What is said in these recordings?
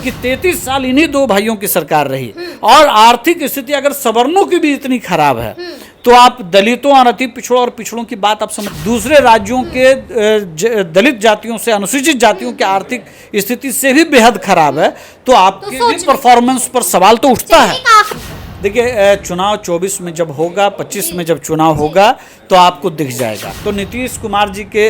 कि 33 साल इन्हीं दो भाइयों की सरकार रही और आर्थिक स्थिति अगर सवर्णों की भी इतनी खराब है तो आप दलितों और अति पिछड़ों और पिछड़ों की बात आप समझ, दूसरे राज्यों के दलित जातियों से, अनुसूचित जातियों की आर्थिक स्थिति से भी बेहद खराब है, तो आपके भी परफॉर्मेंस पर सवाल तो उठता है। देखिए, चुनाव 24 में जब होगा, 25 में जब चुनाव होगा तो आपको दिख जाएगा। तो नीतीश कुमार जी के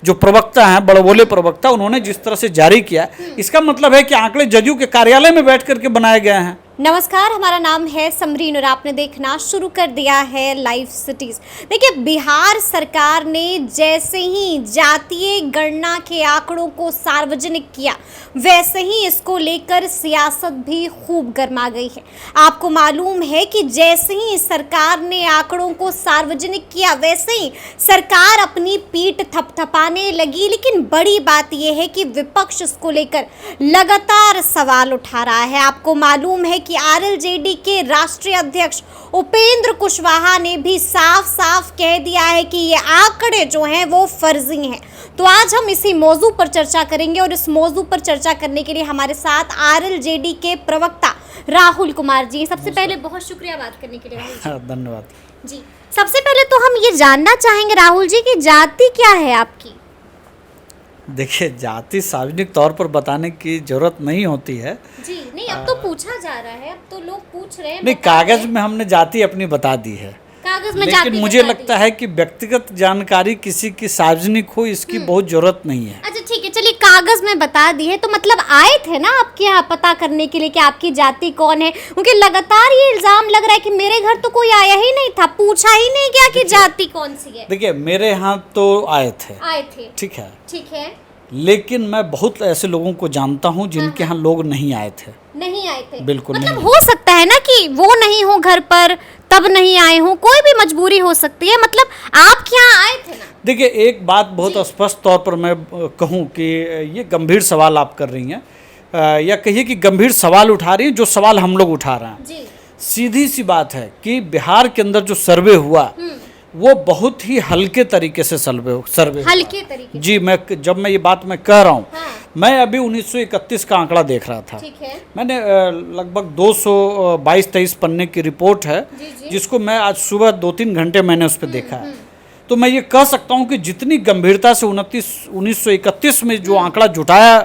जो प्रवक्ता हैं, बड़बोले प्रवक्ता, उन्होंने जिस तरह से जारी किया, इसका मतलब है कि आंकड़े जदयू के कार्यालय में बैठ करके बनाए गए हैं। नमस्कार, हमारा नाम है समरीन और आपने देखना शुरू कर दिया है लाइव सिटीज। देखिए, बिहार सरकार ने जैसे ही जातीय गणना के आंकड़ों को सार्वजनिक किया, वैसे ही इसको लेकर सियासत भी खूब गर्मा गई है। आपको मालूम है कि जैसे ही सरकार ने आंकड़ों को सार्वजनिक किया, वैसे ही सरकार अपनी पीठ थपथपाने लगी। लेकिन बड़ी बात यह है कि विपक्ष इसको लेकर लगातार सवाल उठा रहा है। आपको मालूम है कि आरएलजेडी के राष्ट्रीय अध्यक्ष उपेंद्र कुशवाहा ने भी साफ साफ कह दिया है कि ये आंकड़े जो हैं वो फर्जी हैं। तो आज हम इसी मौजू पर चर्चा करेंगे और इस मौजू पर चर्चा करने के लिए हमारे साथ आरएलजेडी के प्रवक्ता राहुल कुमार जी। सबसे पहले बहुत शुक्रिया बात करने के लिए राहुल जी। धन्यवाद जी। सबसे पहले तो हम ये जानना चाहेंगे राहुल जी कि जाति क्या है आपकी? देखिए, जाति सार्वजनिक तौर पर बताने की जरूरत नहीं होती है जी। नहीं, अब तो पूछा जा रहा है, अब तो लोग पूछ रहे हैं। नहीं, कागज में हमने जाति अपनी बता दी है, कागज में लेकिन मुझे लगता है कि व्यक्तिगत जानकारी किसी की सार्वजनिक हो, इसकी बहुत जरूरत नहीं है। अच्छा ठीक है, चलिए कागज में बता दी है, तो मतलब आए थे ना आपके यहाँ पता करने के लिए कि आपकी जाति कौन है? क्योंकि लगातार ये इल्जाम लग रहा है कि मेरे घर तो कोई आया ही नहीं था, पूछा ही नहीं गया कि जाति कौन सी है। देखिए, मेरे यहाँ तो आए थे, ठीक है, ठीक है, लेकिन मैं बहुत ऐसे लोगों को जानता हूँ जिनके यहाँ लोग नहीं आए थे। नहीं आए थे, बिल्कुल मतलब नहीं। हो सकता है ना कि वो नहीं हो घर पर तब नहीं आए हो, कोई भी मजबूरी हो सकती है, मतलब आपके यहाँ आए थे ना? देखिए, एक बात बहुत स्पष्ट तौर पर मैं कहूँ कि ये गंभीर सवाल आप कर रही हैं, या कहिए कि गंभीर सवाल उठा रही हैं, जो सवाल हम लोग उठा रहे हैं। जी। सीधी सी बात है कि बिहार के अंदर जो सर्वे हुआ वो बहुत ही हल्के तरीके से सर्वे हल्के तरीके जी। जब मैं ये बात मैं कह रहा हूँ, हाँ। मैं अभी 1931 का आंकड़ा देख रहा था। ठीक है। मैंने लगभग 222-23 पन्ने की रिपोर्ट है, जिसको मैं आज सुबह 2-3 घंटे मैंने उस पर देखा है। तो मैं ये कह सकता हूँ कि जितनी गंभीरता से 1931 में जो आंकड़ा जुटाया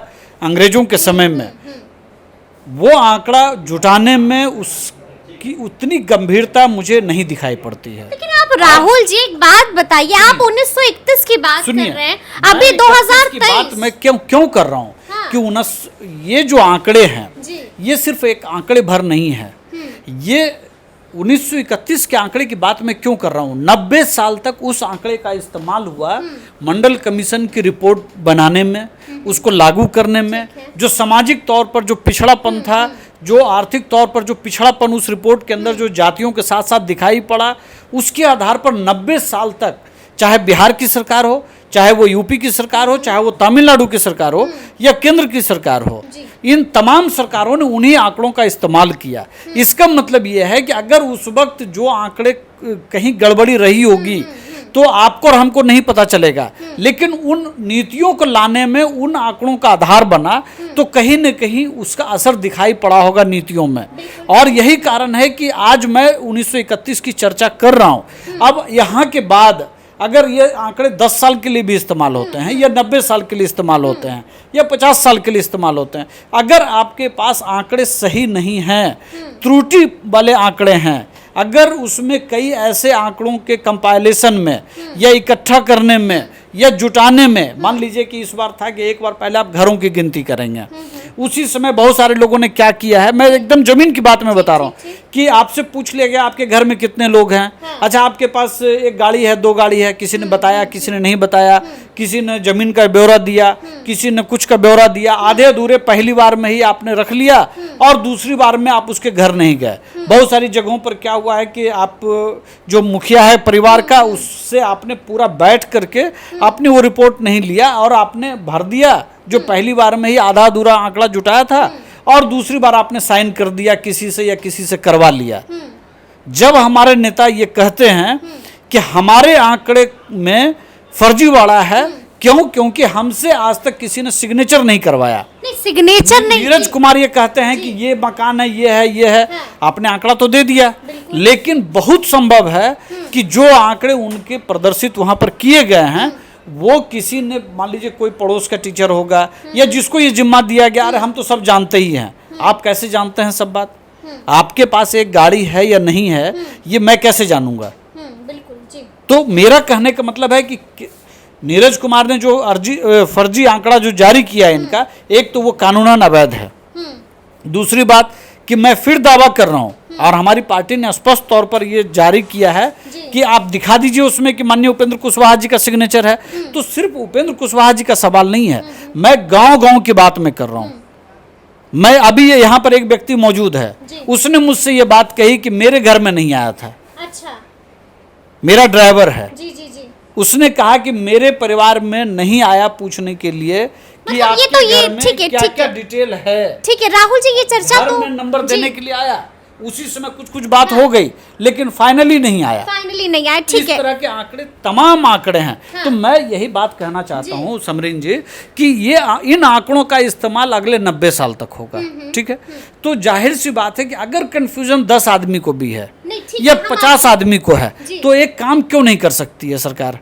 अंग्रेजों के समय में, वो आंकड़ा जुटाने में उसकी उतनी गंभीरता मुझे नहीं दिखाई पड़ती है। लेकिन आप राहुल जी एक बात बताइए, आप 1931 की बात कर रहे हैं, अभी 2023 बात मैं क्यों कर रहा हूँ? हाँ। कि ये जो आंकड़े हैं, ये सिर्फ एक आंकड़े भर नहीं है। ये 1931 के आंकड़े की बात मैं क्यों कर रहा हूँ? 90 साल तक उस आंकड़े का इस्तेमाल हुआ मंडल कमीशन की रिपोर्ट बनाने में, उसको लागू करने में। जो सामाजिक तौर पर जो पिछड़ापन था, जो आर्थिक तौर पर जो पिछड़ापन उस रिपोर्ट के अंदर जो जातियों के साथ साथ दिखाई पड़ा, उसके आधार पर 90 साल तक, चाहे बिहार की सरकार हो, चाहे वो यूपी की सरकार हो, चाहे वो तमिलनाडु की सरकार हो या केंद्र की सरकार हो, इन तमाम सरकारों ने उन्हीं आंकड़ों का इस्तेमाल किया। इसका मतलब ये है कि अगर उस वक्त जो आंकड़े कहीं गड़बड़ी रही होगी तो आपको और हमको नहीं पता चलेगा, लेकिन उन नीतियों को लाने में उन आंकड़ों का आधार बना तो कहीं न कहीं उसका असर दिखाई पड़ा होगा नीतियों में। और यही कारण है कि आज मैं 1931 की चर्चा कर रहा हूँ। अब यहाँ के बाद अगर ये आंकड़े 10 साल के लिए भी इस्तेमाल होते हैं, या 90 साल के लिए इस्तेमाल होते हैं, या 50 साल के लिए इस्तेमाल होते हैं, अगर आपके पास आंकड़े सही नहीं हैं, त्रुटि वाले आंकड़े हैं, अगर उसमें कई ऐसे आंकड़ों के कंपाइलेशन में या इकट्ठा करने में या जुटाने में, मान लीजिए कि इस बार था कि एक बार पहले आप घरों की गिनती करेंगे, उसी समय बहुत सारे लोगों ने क्या किया है, मैं एकदम जमीन की बात में बता रहा हूँ कि आपसे पूछ लिया गया आपके घर में कितने लोग हैं। अच्छा, आपके पास एक गाड़ी है, 2 गाड़ी है, किसी ने बताया, किसी ने नहीं बताया, किसी ने जमीन का ब्यौरा दिया, किसी ने कुछ का ब्यौरा दिया, आधे अधूरे पहली बार में ही आपने रख लिया और दूसरी बार में आप उसके घर नहीं गए। बहुत सारी जगहों पर क्या हुआ है कि आप जो मुखिया है परिवार का, उससे आपने पूरा बैठ करके आपने वो रिपोर्ट नहीं लिया और आपने भर दिया जो पहली बार में ही आधा अधूरा आंकड़ा जुटाया था, और दूसरी बार आपने साइन कर दिया किसी से या किसी से करवा लिया। जब हमारे नेता ये कहते हैं कि हमारे आंकड़े में फर्जीवाड़ा है, क्यों? क्योंकि हमसे आज तक किसी ने सिग्नेचर नहीं करवाया। नहीं सिग्नेचर नहीं नीरज कुमार ये कहते हैं कि ये मकान है, ये है। आपने आंकड़ा तो दे दिया, लेकिन बहुत संभव है कि जो आंकड़े उनके प्रदर्शित वहां पर किए गए हैं वो किसी ने, मान लीजिए कोई पड़ोस का टीचर होगा या जिसको ये जिम्मा दिया गया, अरे हम तो सब जानते ही हैं। आप कैसे जानते हैं सब बात? आपके पास एक गाड़ी है या नहीं है ये मैं कैसे जानूंगा? बिल्कुल जी। तो मेरा कहने का मतलब है कि नीरज कुमार ने जो फर्जी आंकड़ा जो जारी किया है इनका, एक तो वो कानूनन अवैध है। दूसरी बात कि मैं फिर दावा कर रहा हूं और हमारी पार्टी ने स्पष्ट तौर पर ये जारी किया है कि आप दिखा दीजिए उसमें कि माननीय उपेंद्र कुशवाहा जी का सिग्नेचर है। तो सिर्फ उपेंद्र कुशवाहा जी का सवाल नहीं है, मैं गांव-गांव की बात में कर रहा हूं। मैं अभी यहाँ पर एक व्यक्ति मौजूद है, उसने मुझसे ये बात कही कि मेरे घर में नहीं आया था। अच्छा। मेरा ड्राइवर है। जी जी जी। उसने कहा कि मेरे परिवार में नहीं आया पूछने के लिए कि मतलब आपके ये तो ये घर में ठीक है, क्या ठीक क्या है। डिटेल है। ठीक है राहुल जी, ये चर्चा घर तो में नंबर जी, देने के लिए आया, उसी समय कुछ बात हो गई, लेकिन फाइनली नहीं आया। फाइनली नहीं आया, ठीक इस है। तरह के आंकड़े, तमाम आंकड़े हैं। तो मैं यही बात कहना चाहता हूँ समरीन जी कि ये इन आंकड़ों का इस्तेमाल अगले 90 साल तक होगा। ठीक है, तो जाहिर सी बात है कि अगर कंफ्यूजन 10 आदमी को भी है नहीं, ठीक या है, हम 50 आदमी को है, तो एक काम क्यों नहीं कर सकती है सरकार?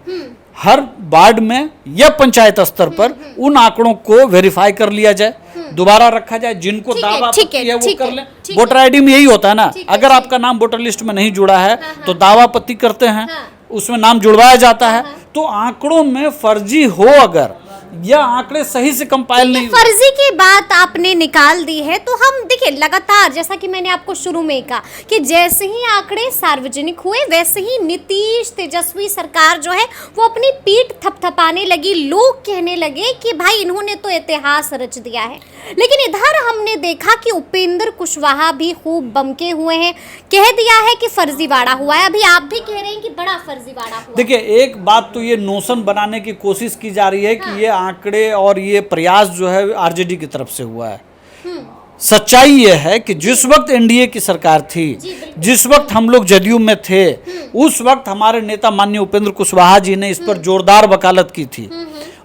हर वार्ड में या पंचायत स्तर पर उन आंकड़ों को वेरीफाई कर लिया जाए, दोबारा रखा जाए। जिनको ठीक है, दावा ठीक आपत्ति है, है वो ठीक कर है, लें। ठीक वोटर आईडी में यही होता है ना, ठीक है, अगर ठीक आपका नाम वोटर लिस्ट में नहीं जुड़ा है तो दावा आपत्ति करते हैं, उसमें नाम जुड़वाया जाता है। तो आंकड़ों में फर्जी हो अगर या आंकड़े सही से कंपाइल नहीं, फर्जी की बात आपने निकाल दी है, तो हम देखिए लगातार, जैसा कि मैंने आपको शुरू में कहा कि जैसे ही आंकड़े सार्वजनिक हुए वैसे ही नीतीश तेजस्वी सरकार जो है वो अपनी पीठ थपथपाने लगी। लोग कहने लगे कि भाई इन्होंने तो इतिहास रच दिया है। लेकिन इधर हमने देखा कि उपेंद्र कुशवाहा भी खूब बमके हुए हैं, कह दिया है कि फर्जीवाड़ा हुआ है। अभी आप भी कह रहे हैं कि बड़ा फर्जीवाड़ा हुआ। देखिए एक बात तो ये नोशन बनाने की कोशिश की जा रही है कि ये आंकड़े और ये प्रयास जो है आरजेडी की तरफ से हुआ है। सच्चाई ये है कि जिस वक्त एनडीए की सरकार थी, जिस वक्त हम लोग जदयू में थे, उस वक्त हमारे नेता माननीय उपेंद्र कुशवाहा जी ने इस पर जोरदार वकालत की थी।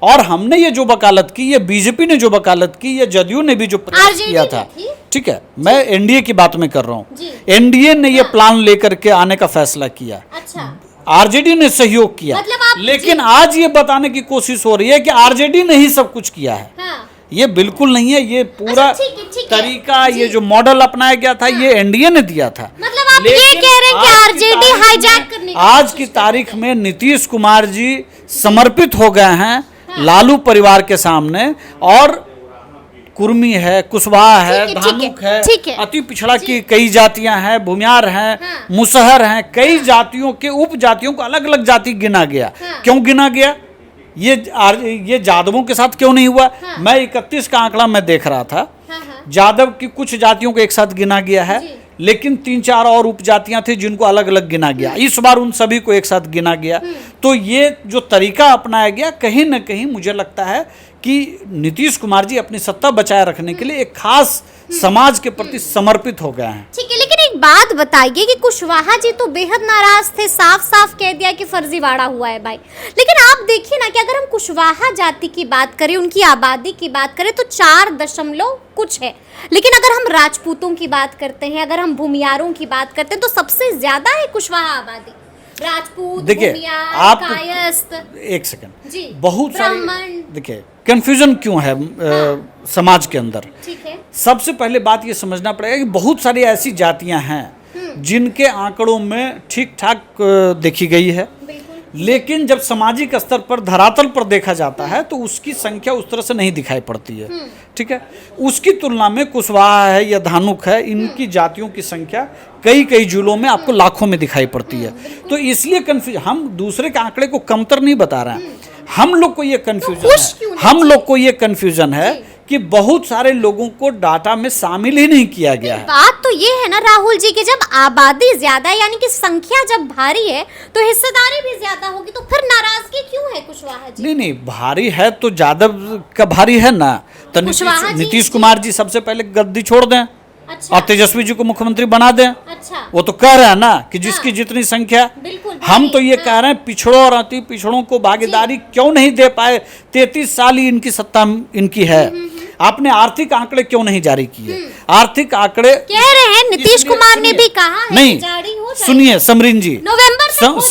और हमने ये जो वकालत की, ये बीजेपी ने जो वकालत की, ये जदयू ने भी जो प्रयास किया था। ठीक है, मैं एनडीए की बात में कर रहा हूँ। एनडीए ने ये प्लान लेकर के आने का फैसला किया, अच्छा, आरजेडी ने सहयोग किया। मतलब लेकिन आज ये बताने की कोशिश हो रही है कि आरजेडी ने ही सब कुछ किया है। हाँ। ये बिल्कुल नहीं है। ये पूरा अच्छा, ठीक है, तरीका, ये जो मॉडल अपनाया गया था, ये एनडीए ने दिया था। मतलब आप ये कह रहे हैं कि आरजेडी हाईजैक करने की आज की तारीख में नीतीश कुमार जी समर्पित हो गए हैं लालू परिवार के सामने, और कुर्मी है, कुशवाहा है, धानुक है, अति पिछड़ा की कई जातियां हैं, भूमियार हैं, मुसहर हैं, कई जातियों के उप जातियों को अलग अलग जाति गिना गया। क्यों गिना गया? ये जादवों के साथ क्यों नहीं हुआ? मैं 31 का आंकड़ा मैं देख रहा था, जादव की कुछ जातियों को एक साथ गिना गया है, लेकिन 3-4 और उपजातियां थी जिनको अलग अलग गिना गया। इस बार उन सभी को एक साथ गिना गया। तो ये जो तरीका अपनाया गया, कहीं ना कहीं मुझे लगता है कि नीतीश कुमार जी अपनी सत्ता बचाए रखने के लिए एक खास समाज के प्रति समर्पित हो गए हैं। ठीक है, लेकिन एक बात बताइए कि कुशवाहा जी तो बेहद नाराज थे, साफ साफ कह दिया कि फर्जीवाड़ा हुआ है भाई। लेकिन आप देखिए ना कि अगर हम कुशवाहा जाति की बात करें, उनकी आबादी की बात करें तो 4 कुछ है। लेकिन अगर हम राजपूतों की बात करते हैं, अगर हम भूमियारों की बात करते हैं, तो सबसे ज्यादा है कुशवाहा आबादी। राजपूत, भूमियार, आप कायस्थ, एक सेकंड जी, बहुत सारी, ब्राह्मण। देखिए कंफ्यूजन क्यों है समाज के अंदर। ठीक है, सबसे पहले बात ये समझना पड़ेगा कि बहुत सारी ऐसी जातियां हैं जिनके आंकड़ों में ठीक ठाक देखी गई है, लेकिन जब सामाजिक स्तर पर धरातल पर देखा जाता है तो उसकी संख्या उस तरह से नहीं दिखाई पड़ती है। ठीक है, उसकी तुलना में कुशवाहा है या धानुक है, इनकी जातियों की संख्या कई कई जिलों में आपको लाखों में दिखाई पड़ती है। तो इसलिए कंफ्यूज, हम दूसरे के आंकड़े को कमतर नहीं बता रहे हैं, हम लोग को ये कंफ्यूजन है, हम लोग को ये कंफ्यूजन है कि बहुत सारे लोगों को डाटा में शामिल ही नहीं किया गया है। बात तो ये है ना राहुल जी कि जब आबादी ज्यादा है, यानी कि संख्या जब भारी है, तो हिस्सेदारी भी ज्यादा होगी, तो फिर नाराजगी क्यों है कुशवाहा जी? नहीं, भारी है तो यादव का भारी है ना। तो नीतीश कुमार जी सबसे पहले गद्दी छोड़ दें। अच्छा। और तेजस्वी जी को मुख्यमंत्री बना दें। अच्छा। वो तो कह रहे हैं ना कि जिसकी जितनी संख्या, हम तो ये कह रहे हैं पिछड़ों और अति पिछड़ों को भागीदारी क्यों नहीं दे पाए। 33 साल ही इनकी सत्ता इनकी है, आपने आर्थिक आंकड़े क्यों नहीं जारी किए? आर्थिक आंकड़े कह रहे हैं, नीतीश कुमार ने भी कहा है नहीं, कि जारी हो जाएगा। सुनिए समरीन जी, नवंबर तक हो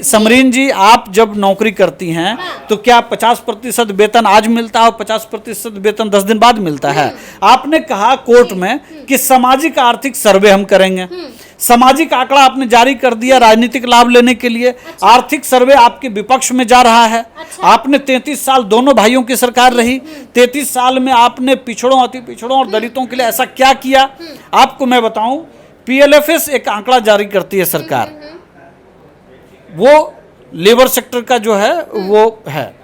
समरीन जी, आप जब नौकरी करती हैं तो क्या 50% वेतन आज मिलता है और 50% वेतन 10 दिन बाद मिलता है? आपने कहा कोर्ट में कि सामाजिक आर्थिक सर्वे हम करेंगे, सामाजिक आंकड़ा आपने जारी कर दिया राजनीतिक लाभ लेने के लिए। आर्थिक सर्वे आपके विपक्ष में जा रहा है। आपने 33 साल दोनों भाइयों की सरकार रही, 33 साल में आपने पिछड़ों, अति पिछड़ों और दलितों के लिए ऐसा क्या किया? आपको मैं बताऊं, PLFS एक आंकड़ा जारी करती है सरकार, वो लेबर सेक्टर का जो है वो है,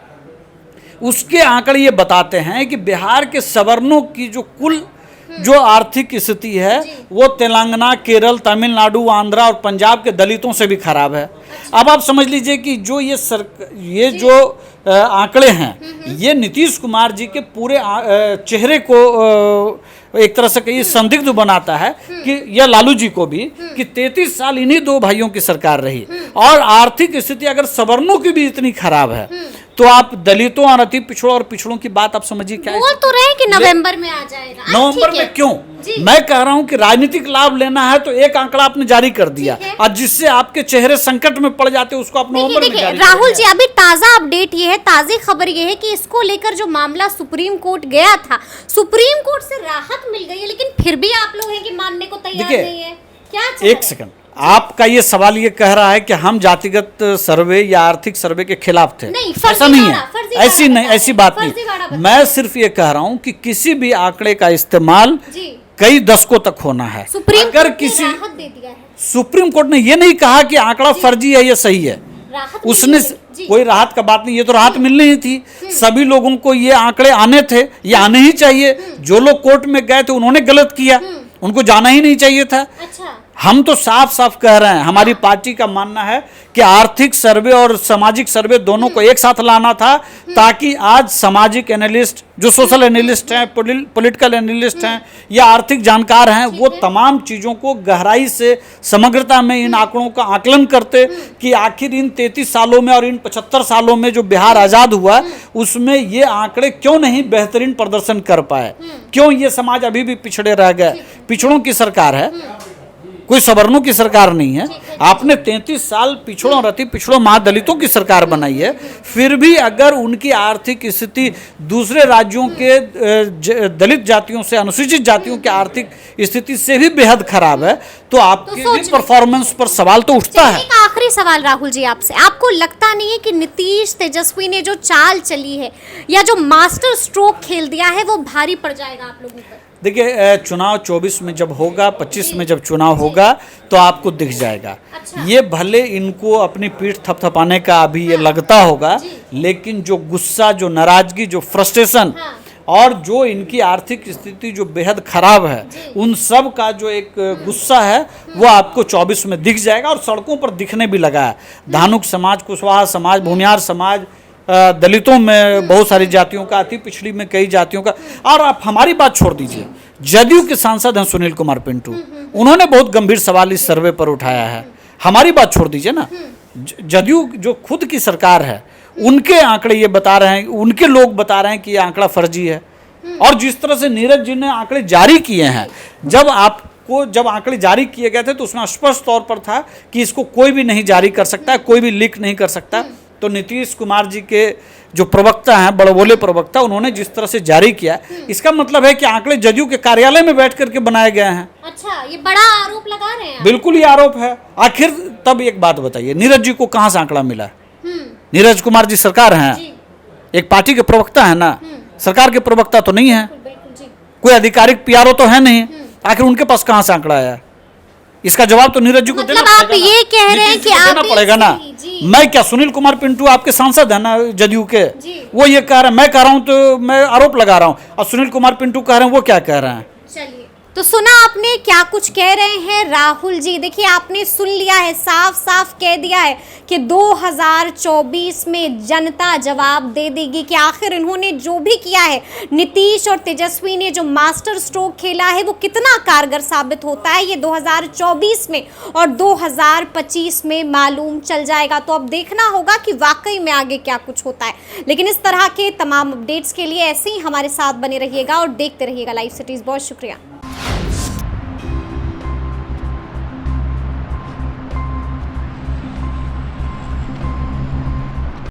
उसके आंकड़े ये बताते हैं कि बिहार के सवर्णों की जो कुल जो आर्थिक स्थिति है वो तेलंगाना, केरल, तमिलनाडु, आंध्रा और पंजाब के दलितों से भी खराब है। अब आप समझ लीजिए कि जो ये जो आंकड़े हैं ये नीतीश कुमार जी के पूरे चेहरे को एक तरह से कहीं संदिग्ध बनाता है कि या लालू जी को भी कि 33 साल इन्हीं दो भाइयों की सरकार रही और आर्थिक स्थिति अगर सवर्णों की भी इतनी खराब है तो आप दलितों और अति पिछड़ों और पिछड़ों की बात आप समझिए क्या बोल तो रहे हैं कि नवंबर में आ जाएगा। नवंबर में क्यों? मैं कह रहा हूं कि राजनीतिक लाभ लेना है तो एक आंकड़ा आपने जारी कर दिया और जिससे आपके चेहरे संकट में पड़ जाते उसको आप नवंबर में जारी राहुल जी, अभी ताजा अपडेट ये है, ताजी खबर ये है कि इसको लेकर जो मामला सुप्रीम कोर्ट गया था, सुप्रीम कोर्ट से राहत मिल गई है, लेकिन फिर भी आप लोग हैं कि मानने को तैयार नहीं है। क्या एक सेकंड, आपका ये सवाल ये कह रहा है कि हम जातिगत सर्वे या आर्थिक सर्वे के खिलाफ थे? नहीं, ऐसा नहीं है, ऐसी बात नहीं। मैं सिर्फ ये कह रहा हूं कि किसी भी आंकड़े का इस्तेमाल कई दशकों तक होना है। अगर किसी सुप्रीम कोर्ट ने ये नहीं कहा कि आंकड़ा फर्जी है या सही है, उसने कोई राहत का बात नहीं, ये तो राहत मिलनी ही थी। सभी लोगों को ये आंकड़े आने थे, ये आने ही चाहिए। जो लोग कोर्ट में गए थे उन्होंने गलत किया, उनको जाना ही नहीं चाहिए था। हम तो साफ साफ कह रहे हैं, हमारी पार्टी का मानना है कि आर्थिक सर्वे और सामाजिक सर्वे दोनों को एक साथ लाना था ताकि आज सामाजिक एनालिस्ट, जो सोशल एनालिस्ट हैं, पॉलिटिकल एनालिस्ट हैं या आर्थिक जानकार हैं, वो तमाम चीज़ों को गहराई से समग्रता में इन आंकड़ों का आकलन करते कि आखिर इन 33 सालों में और इन 75 सालों में जो बिहार आज़ाद हुआ उसमें ये आंकड़े क्यों नहीं बेहतरीन प्रदर्शन कर पाए, क्यों ये समाज अभी भी पिछड़े रह गए। पिछड़ों की सरकार है, कोई सवर्णों की सरकार नहीं है। आपने 33 साल पिछड़ों और अति पिछड़ों महादलितों की सरकार बनाई है, फिर भी अगर उनकी आर्थिक स्थिति दूसरे राज्यों के दलित जातियों से, अनुसूचित जातियों की आर्थिक स्थिति से भी बेहद खराब है तो आपकी भी परफॉर्मेंस पर सवाल तो उठता है। एक आखिरी सवाल राहुल जी आपसे, आपको लगता नहीं है कि नीतीश तेजस्वी ने जो चाल चली है या जो मास्टर स्ट्रोक खेल दिया है वो भारी पड़ जाएगा आप लोगों पर? देखिए, चुनाव 24 में जब होगा, 25 में जब चुनाव होगा तो आपको दिख जाएगा। ये भले इनको अपनी पीठ थपथपाने का अभी ये लगता होगा, लेकिन जो गुस्सा, जो नाराजगी, जो फ्रस्ट्रेशन और जो इनकी आर्थिक स्थिति जो बेहद खराब है, उन सब का जो एक गुस्सा है वो आपको 24 में दिख जाएगा और सड़कों पर दिखने भी लगा है। धानुक समाज, कुशवाहा समाज, भूमियार समाज, दलितों में बहुत सारी जातियों का, अति पिछड़ी में कई जातियों का। और आप हमारी बात छोड़ दीजिए, जदयू के सांसद हैं सुनील कुमार पिंटू, उन्होंने बहुत गंभीर सवाल इस सर्वे पर उठाया है। हमारी बात छोड़ दीजिए ना, जदयू जो खुद की सरकार है उनके आंकड़े ये बता रहे हैं, उनके लोग बता रहे हैं कि ये आंकड़ा फर्जी है। और जिस तरह से नीरज जी ने आंकड़े जारी किए हैं, जब आंकड़े जारी किए गए थे तो उसमें स्पष्ट तौर पर था कि इसको कोई भी नहीं जारी कर सकता है, कोई भी लीक नहीं कर सकता। तो नीतीश कुमार जी के जो प्रवक्ता हैं, बड़बोले प्रवक्ता, उन्होंने जिस तरह से जारी किया, इसका मतलब है कि आंकड़े जदयू के कार्यालय में बैठ करके बनाए गए हैं। अच्छा, ये बड़ा आरोप लगा रहे हैं। बिल्कुल ये आरोप है। आखिर तब एक बात बताइए, नीरज जी को कहां से आंकड़ा मिला? नीरज कुमार जी सरकार हैं, एक पार्टी के प्रवक्ता है ना, सरकार के प्रवक्ता तो नहीं है, कोई आधिकारिक PRO तो है नहीं। आखिर उनके पास कहां से आंकड़ा आया? इसका जवाब तो नीरज जी को देना पड़ेगा। आप ये कह रहे हैं कि आप देना पड़ेगा ना। मैं क्या, सुनील कुमार पिंटू आपके सांसद है ना जदयू के, वो ये कह रहे हैं, मैं कह रहा हूं तो मैं आरोप लगा रहा हूं, और सुनील कुमार पिंटू कह रहे हैं, वो क्या कह रहे हैं? चलिए, तो सुना आपने क्या कुछ कह रहे हैं राहुल जी। देखिए आपने सुन लिया है, साफ साफ कह दिया है कि 2024 में जनता जवाब दे देगी कि आखिर इन्होंने जो भी किया है, नीतीश और तेजस्वी ने जो मास्टर स्ट्रोक खेला है वो कितना कारगर साबित होता है, ये 2024 में और 2025 में मालूम चल जाएगा। तो अब देखना होगा कि वाकई में आगे क्या कुछ होता है। लेकिन इस तरह के तमाम अपडेट्स के लिए ऐसे ही हमारे साथ बने रहिएगा और देखते रहिएगा लाइव सिटीज। बहुत शुक्रिया।